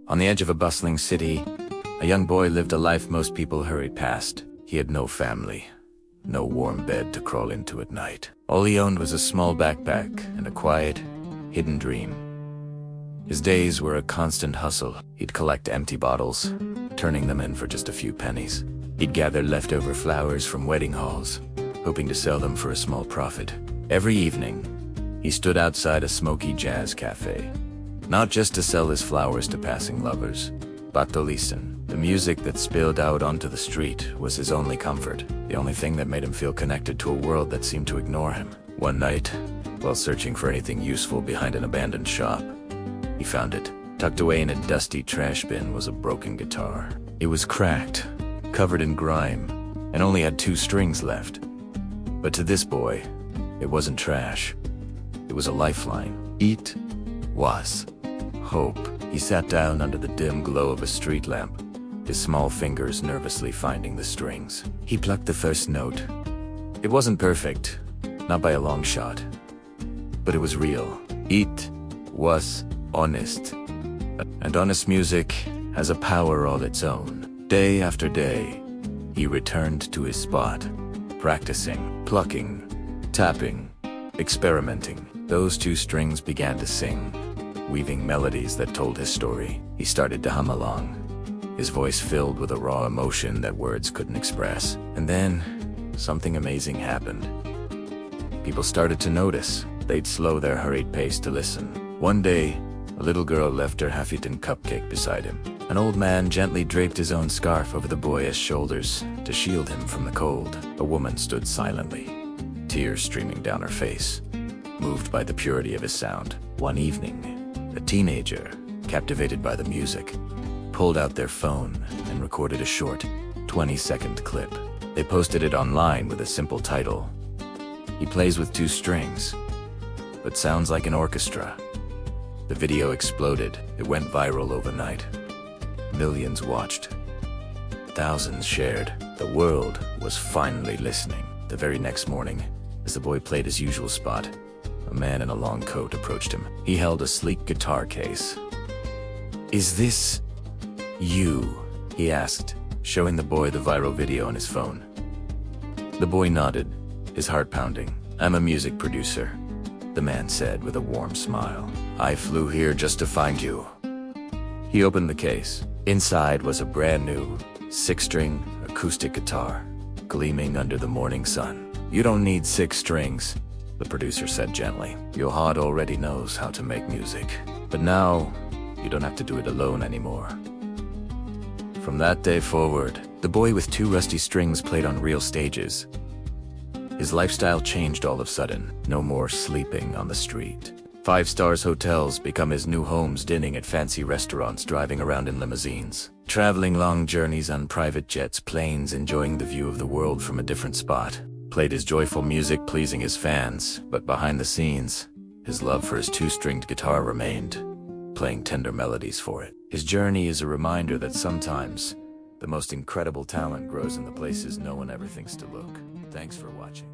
On the edge of a bustling city, a young boy lived a life most people hurried past. He had no family, no warm bed to crawl into at night. All he owned was a small backpack and a quiet, hidden dream. His days were a constant hustle. He'd collect empty bottles, turning them in for just a few pennies. He'd gather leftover flowers from wedding halls, hoping to sell them for a small profit. Every evening, he stood outside a smoky jazz cafe, not just to sell his flowers to passing lovers, but to listen. The music that spilled out onto the street was his only comfort, the only thing that made him feel connected to a world that seemed to ignore him. One night, while searching for anything useful behind an abandoned shop, he found it. Tucked away in a dusty trash bin was a broken guitar. It was cracked, covered in grime, and only had 2 strings left. But to this boy, it wasn't trash. It was a lifeline. It was hope. He sat down under the dim glow of a street lamp, his small fingers nervously finding the strings. He plucked the first note. It wasn't perfect, not by a long shot, but it was real. It was honest. And honest music has a power all its own. Day after day, he returned to his spot, practicing, plucking, tapping, experimenting. Those 2 strings began to sing, weaving melodies that told his story. He started to hum along, his voice filled with a raw emotion that words couldn't express. And then, something amazing happened. People started to notice. They'd slow their hurried pace to listen. One day, a little girl left her half-eaten cupcake beside him. An old man gently draped his own scarf over the boy's shoulders to shield him from the cold. A woman stood silently, tears streaming down her face, moved by the purity of his sound. One evening, a teenager, captivated by the music, pulled out their phone and recorded a short, 20-second clip. They posted it online with a simple title: "He plays with 2 strings, but sounds like an orchestra." The video exploded. It went viral overnight. Millions watched. Thousands shared. The world was finally listening. The very next morning, as the boy played his usual spot, a man in a long coat approached him. He held a sleek guitar case. "Is this you?" he asked, showing the boy the viral video on his phone. The boy nodded, his heart pounding. "I'm a music producer," the man said with a warm smile. "I flew here just to find you." He opened the case. Inside was a brand new 6-string acoustic guitar, gleaming under the morning sun. "You don't need 6 strings," the producer said gently. "Your heart already knows how to make music. But now, you don't have to do it alone anymore." From that day forward, the boy with 2 rusty strings played on real stages. His lifestyle changed all of a sudden. No more sleeping on the street. 5-star hotels become his new homes, dining at fancy restaurants, driving around in limousines, traveling long journeys on private jets, planes, enjoying the view of the world from a different spot. Played his joyful music, pleasing his fans, but behind the scenes, his love for his 2-stringed guitar remained, playing tender melodies for it. His journey is a reminder that sometimes the most incredible talent grows in the places no one ever thinks to look. Thanks for watching.